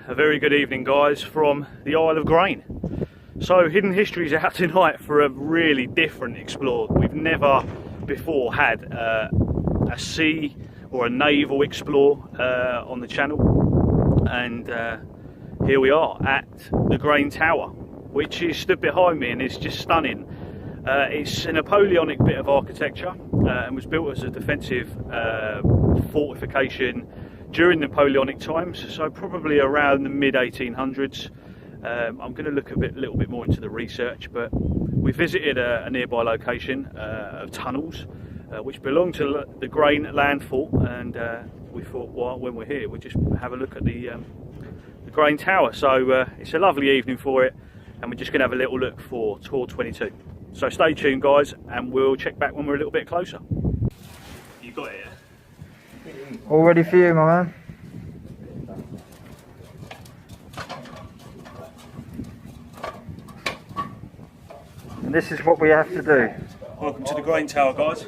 A very good evening, guys, from the Isle of Grain. So Hidden History's out tonight for a really different explore. We've never before had a sea or a naval explore on the channel, and here we are at the Grain Tower, which is stood behind me and is just stunning. It's a Napoleonic bit of architecture and was built as a defensive fortification during Napoleonic times, so probably around the mid-1800s. I'm going to look a little bit more into the research, but we visited a nearby location of tunnels which belong to the Grain Landfall, and we thought, well, when we're here, we'll just have a look at the Grain Tower. So it's a lovely evening for it, and we're just going to have a little look for Tour 22. So stay tuned, guys, and we'll check back when we're a little bit closer. You got it, yeah? All ready for you, my man. And this is what we have to do. Welcome to the Grain Tower, guys.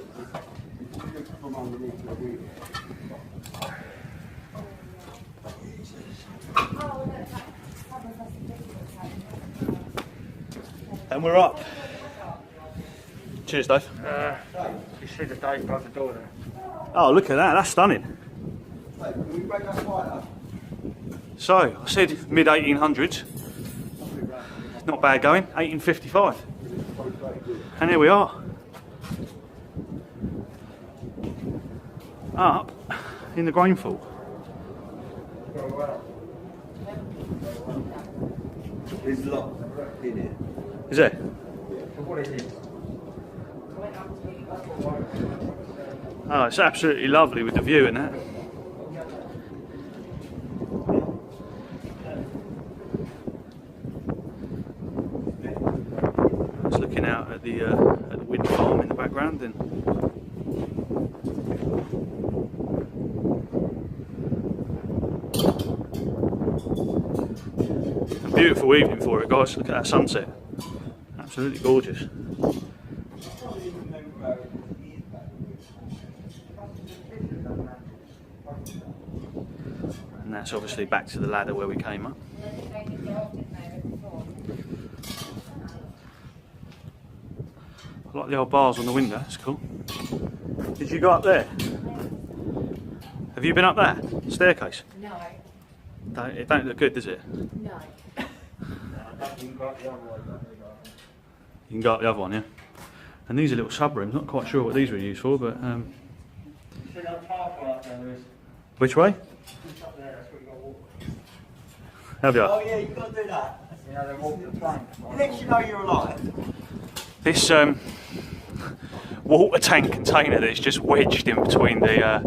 And we're up. Cheers, Dave. You see the date above the door there? Oh, look at that, that's stunning. So, I said mid-1800s. Not bad going, 1855. And here we are. Up in the grain field. There's a lot in it. Is there? Oh, it's absolutely lovely with the view and that. Just looking out at the wind farm in the background, and a beautiful evening for it, guys. Look at that sunset. Absolutely gorgeous. And that's obviously back to the ladder where we came up. I like the old bars on the window, that's cool. Did you go up there? Have you been up there? Staircase? No. It don't look good, does it? No. You can go up the other one, yeah? And these are little sub-rooms, not quite sure what these were used for, but... Which way? Have you? Oh yeah, you got to do that. Yeah, they walk the plank. It lets you know you're alive. This water tank container that's just wedged in between the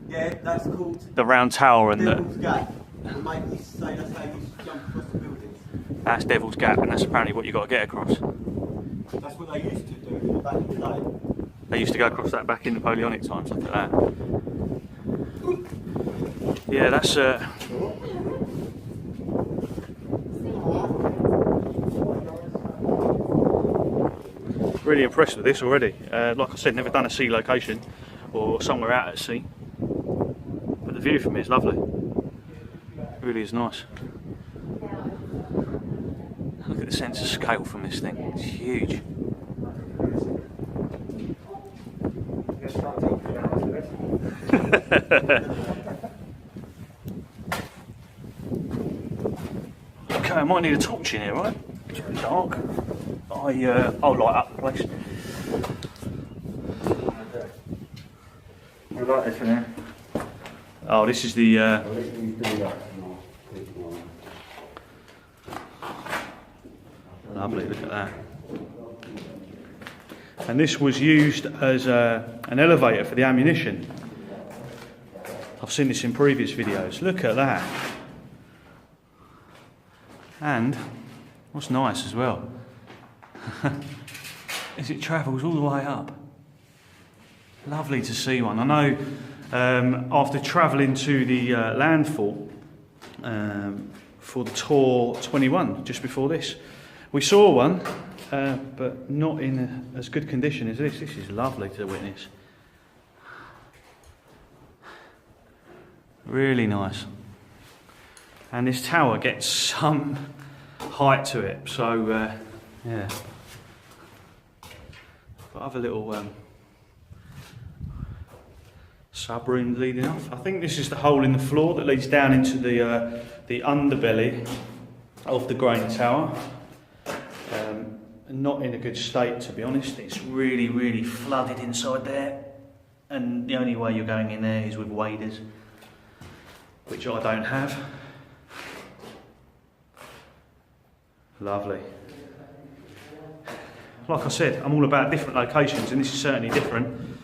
Yeah, that's called the round tower and Devil's the... Gate. The mate used to say that's how you used to jump across the buildings. That's Devil's Gap, and that's apparently what you got to get across. That's what they used to do back in the day. They used to go across that back in Napoleonic times, look at that. Yeah, that's... really impressed with this already. Like I said, never done a sea location or somewhere out at sea, but the view from here is lovely. It really is nice. Look at the sense of scale from this thing, it's huge. Okay, I might need a torch in here, right? It's pretty dark. I'll light up the place. We like this one here. Oh, this is the... Lovely, look at that. And this was used as an elevator for the ammunition. I've seen this in previous videos. Look at that. And what's nice as well is it travels all the way up. Lovely to see one. I know after travelling to the landfall for the Tour 21 just before this, we saw one, but not in as good condition as this. This is lovely to witness. Really nice. and this tower gets some height to it, so yeah. Got other little sub-room leading off. I think this is the hole in the floor that leads down into the underbelly of the Grain Tower. Not in a good state, to be honest. It's really flooded inside there, and the only way you're going in there is with waders, which I don't have. Lovely. Like I said, I'm all about different locations, and this is certainly different.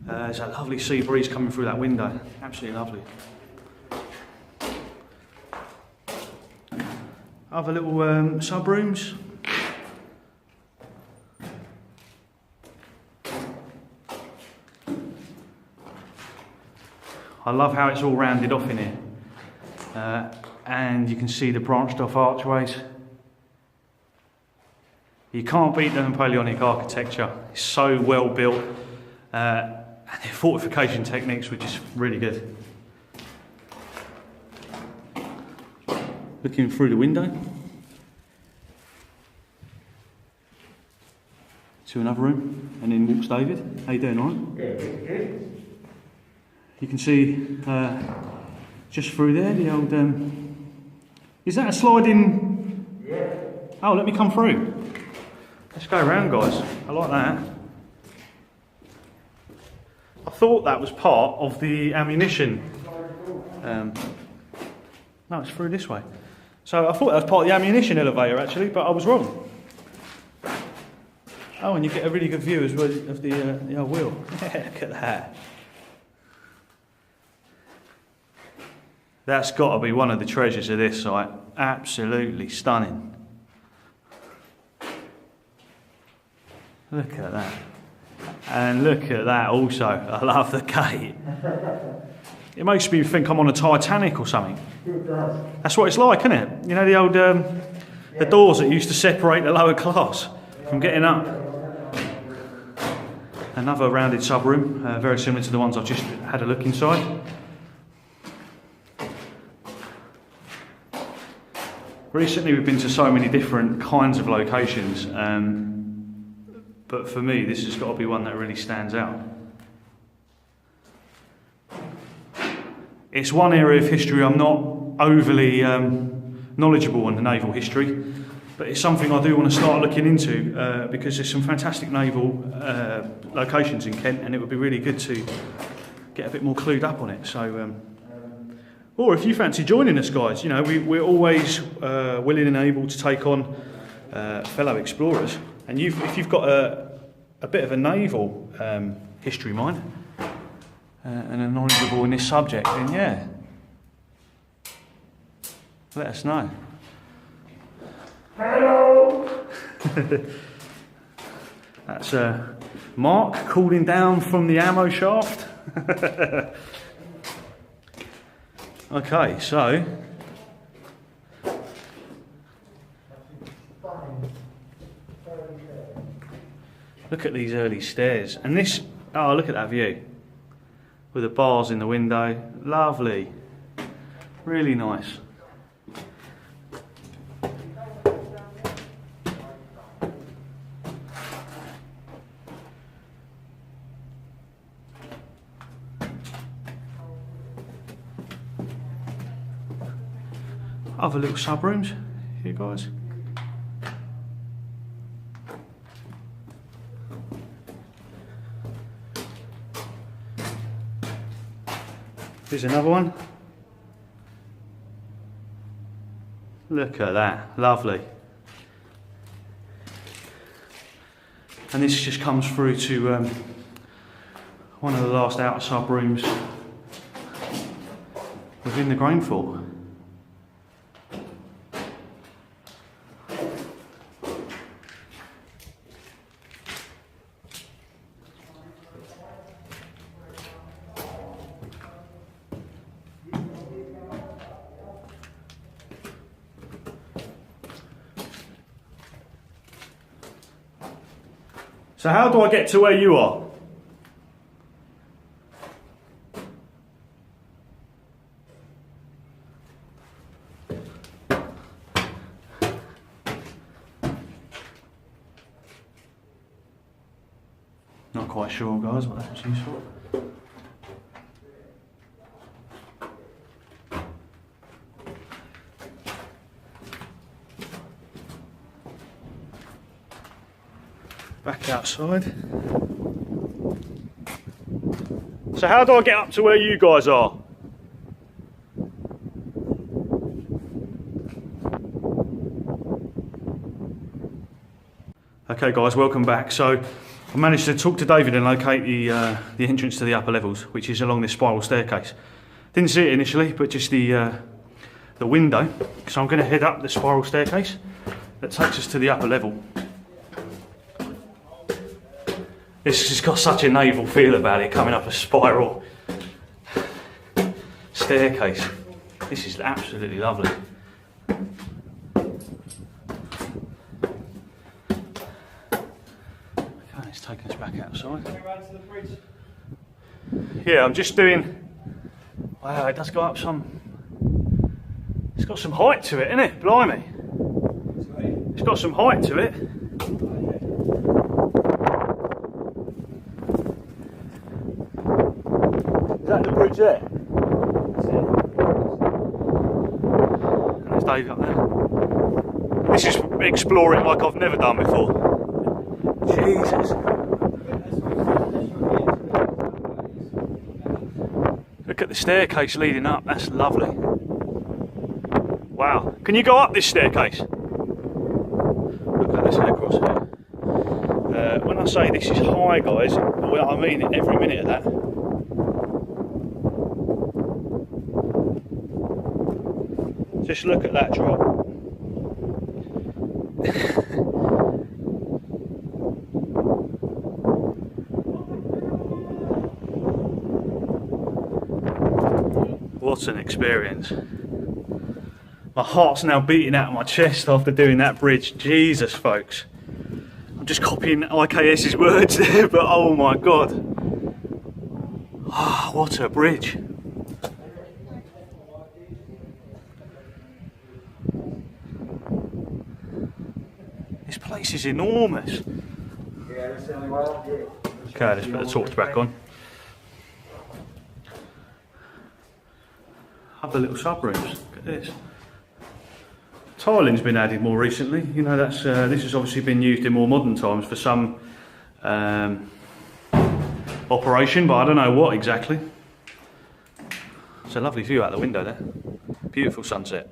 There's a lovely sea breeze coming through that window. Absolutely lovely. Other little sub-rooms. I love how it's all rounded off in here. And you can see the branched off archways. You can't beat the Napoleonic architecture. It's so well built. And their fortification techniques were just really good. Looking through the window to another room, and in walks David. How you doing, all right? Good. You can see just through there the old... is that a sliding... Yeah. Oh, let me come through. Let's go around, guys. I like that. I thought that was part of the ammunition. No, it's through this way. So I thought that was part of the ammunition elevator, actually, but I was wrong. Oh, and you get a really good view as well of the old wheel. Yeah, look at that. That's got to be one of the treasures of this site. Absolutely stunning. Look at that. And look at that also. I love the gate. It makes me think I'm on a Titanic or something. That's what it's like, isn't it? You know the old the doors that used to separate the lower class from getting up. Another rounded sub-room, very similar to the ones I've just had a look inside. Recently we've been to so many different kinds of locations, but for me this has got to be one that really stands out. It's one area of history I'm not overly knowledgeable on, the naval history, but it's something I do want to start looking into because there's some fantastic naval locations in Kent, and it would be really good to get a bit more clued up on it. So, or if you fancy joining us, guys, you know, we're always willing and able to take on fellow explorers. And if you've got a bit of a naval history mind and are knowledgeable in this subject, then yeah, let us know. Hello! That's Mark calling down from the ammo shaft. Okay, so look at these early stairs, and this, oh, look at that view with the bars in the window. Lovely, really nice. Other little sub-rooms here, guys. Here's another one. Look at that, lovely. And this just comes through to one of the last outer sub-rooms within the Grain Fort. So how do I get to where you are? quite sure, guys, what that was used for. Back outside. So how do I get up to where you guys are? Okay guys, welcome back. So I managed to talk to David and locate the entrance to the upper levels, which is along this spiral staircase. Didn't see it initially, but just the window. So I'm going to head up the spiral staircase that takes us to the upper level. This has got such a naval feel about it, coming up a spiral staircase. This is absolutely lovely. Okay, it's taking us back outside. Yeah, I'm just doing. Wow, it does go up some. It's got some height to it, isn't it? Blimey. It's got some height to it. Is that the bridge there? And there's Dave up there. This is exploring like I've never done before. Jesus. Look at the staircase leading up, that's lovely. Wow. Can you go up this staircase? Look at this head across here. When I say this is high, guys, well, I mean every minute of that. Just look at that drop. What an experience. My heart's now beating out of my chest after doing that bridge. Jesus, folks. I'm just copying IKS's words there, but oh my God. Oh, what a bridge. This place is enormous. Okay, let's put the torch back on. Other little sub-rooms. Look at this. Tiling's been added more recently. You know, that's this has obviously been used in more modern times for some operation, but I don't know what exactly. It's a lovely view out the window there. Beautiful sunset.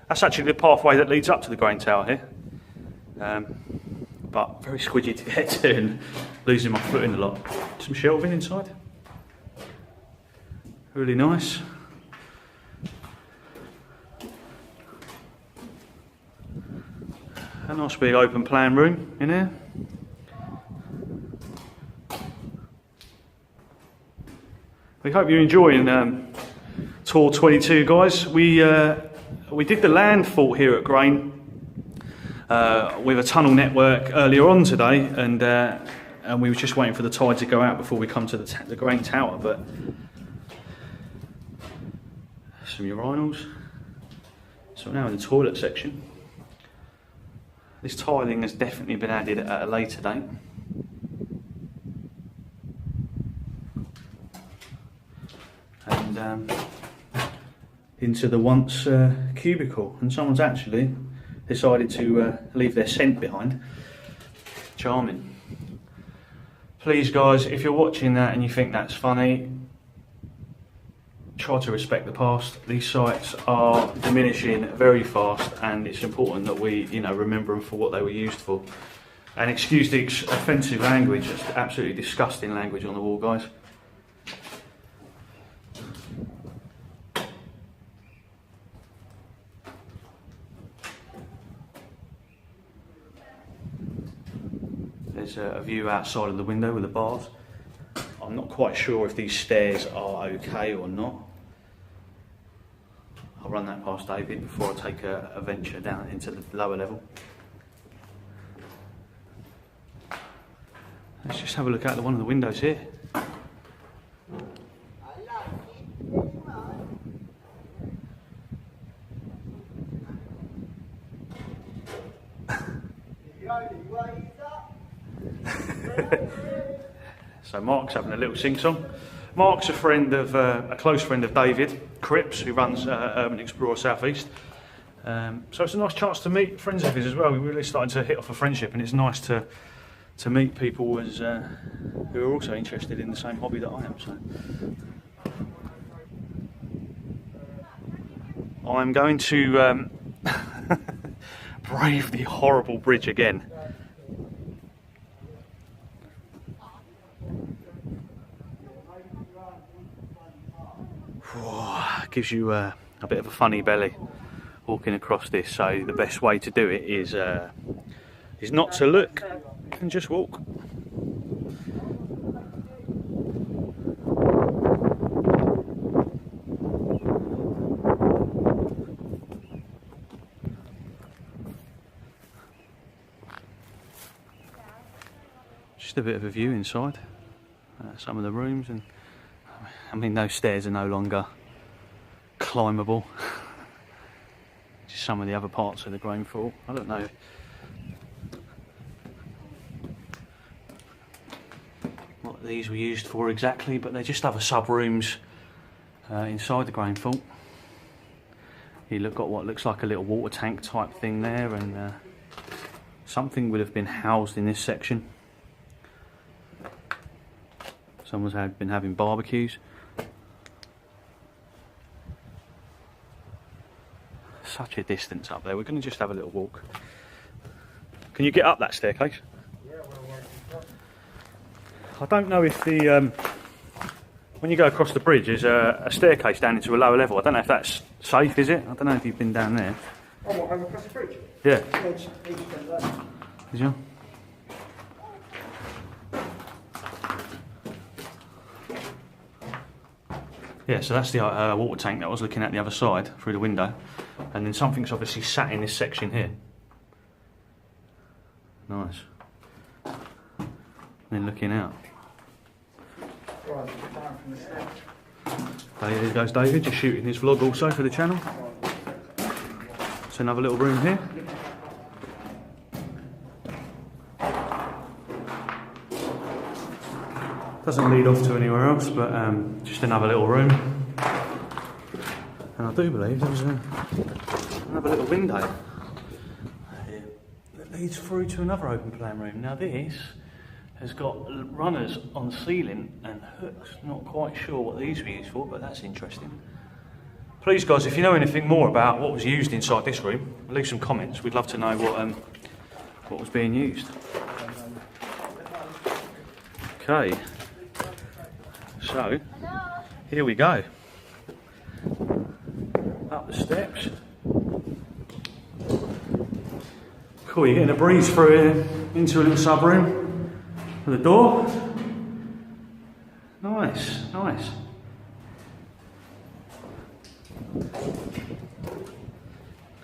That's actually the pathway that leads up to the Grain Tower here. But very squidgy to get to and losing my footing a lot. Some shelving inside. Really nice. A nice big open plan room in here. We hope you're enjoying tour 22, guys. We did the land fort here at Grain with a tunnel network earlier on today, and we were just waiting for the tide to go out before we come to the Grain Tower. But some urinals. So we're now in the toilet section. This tiling has definitely been added at a later date. And into the once cubicle, and someone's actually decided to leave their scent behind. Charming. Please guys, if you're watching that and you think that's funny, try to respect the past. These sites are diminishing very fast, and it's important that we, you know, remember them for what they were used for. And excuse the offensive language, it's absolutely disgusting language on the wall, guys. There's a view outside of the window with the bars. I'm not quite sure if these stairs are okay or not. I'll run that past David before I take a venture down into the lower level. Let's just have a look out one of the windows here. So Mark's having a little sing-song. Mark's a close friend of David Cripps, who runs Urban Explorer South East. So it's a nice chance to meet friends of his as well. We're really starting to hit off a friendship, and it's nice to meet people who are also interested in the same hobby that I am. So I'm going to brave the horrible bridge again. Gives you a bit of a funny belly walking across this, so the best way to do it is not to look and just walk. Just a bit of a view inside some of the rooms, and I mean those stairs are no longer climbable. Just some of the other parts of the Grain Fort. I don't know what these were used for exactly, but they're just other sub rooms inside the Grain Fort. You've got what looks like a little water tank type thing there, and something would have been housed in this section. Someone's been having barbecues. Such a distance up there. We're going to just have a little walk. Can you get up that staircase? Yeah, I don't know if the when you go across the bridge, there's a staircase down into a lower level. I don't know if that's safe, is it? I don't know if you've been down there. oh, what, over across the bridge? Yeah. Did Did you? Yeah, so that's the water tank that I was looking at the other side through the window, and then something's obviously sat in this section here. Nice. And then looking out. Right, down from the steps. There goes David, just shooting his vlog also for the channel. So another little room here. Doesn't lead off to anywhere else, but just another little room. And I do believe there's another little window here that leads through to another open plan room. Now this has got runners on the ceiling and hooks. Not quite sure what these were used for, but that's interesting. Please guys, if you know anything more about what was used inside this room, leave some comments. We'd love to know what was being used. Okay. So, here we go. Up the steps. Cool, you're getting a breeze through here into a little sub room with a door. Nice, nice. I'm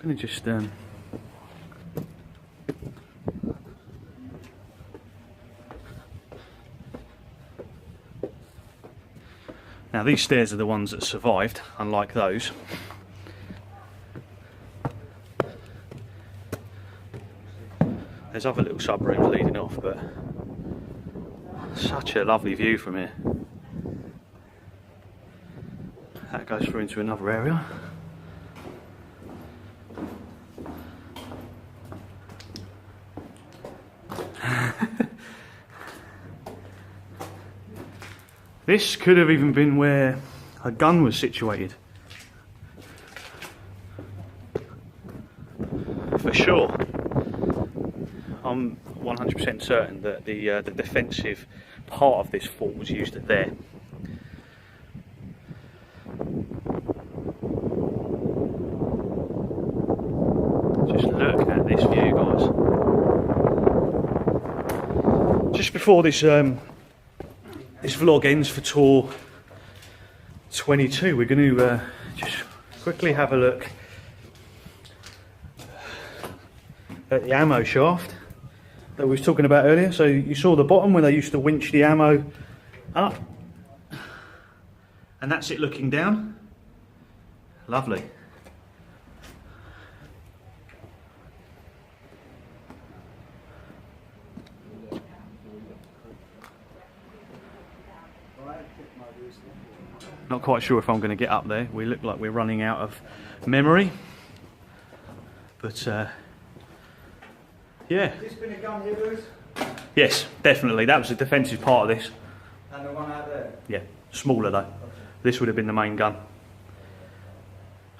going to just now these stairs are the ones that survived, unlike those. There's other little sub rooms leading off, but such a lovely view from here. That goes through into another area. This could have even been where a gun was situated. For sure. I'm 100% certain that the defensive part of this fort was used there. Just look at this view, guys. Just before this this vlog ends for tour 22, we're going to just quickly have a look at the ammo shaft that we was talking about earlier. So you saw the bottom where they used to winch the ammo up, and that's it looking down. Lovely. Not quite sure if I'm going to get up there. We look like we're running out of memory. But yeah. Has this been a gun here, Lewis? Yes, definitely. That was the defensive part of this. And the one out there? Yeah, smaller though. This would have been the main gun.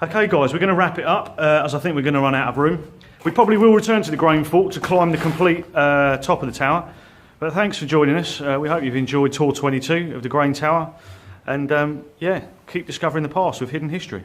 Okay guys, we're going to wrap it up as I think we're going to run out of room. We probably will return to the Grain Fort to climb the complete top of the tower. But thanks for joining us. We hope you've enjoyed Tour 22 of the Grain Tower. And yeah, keep discovering the past with hidden history.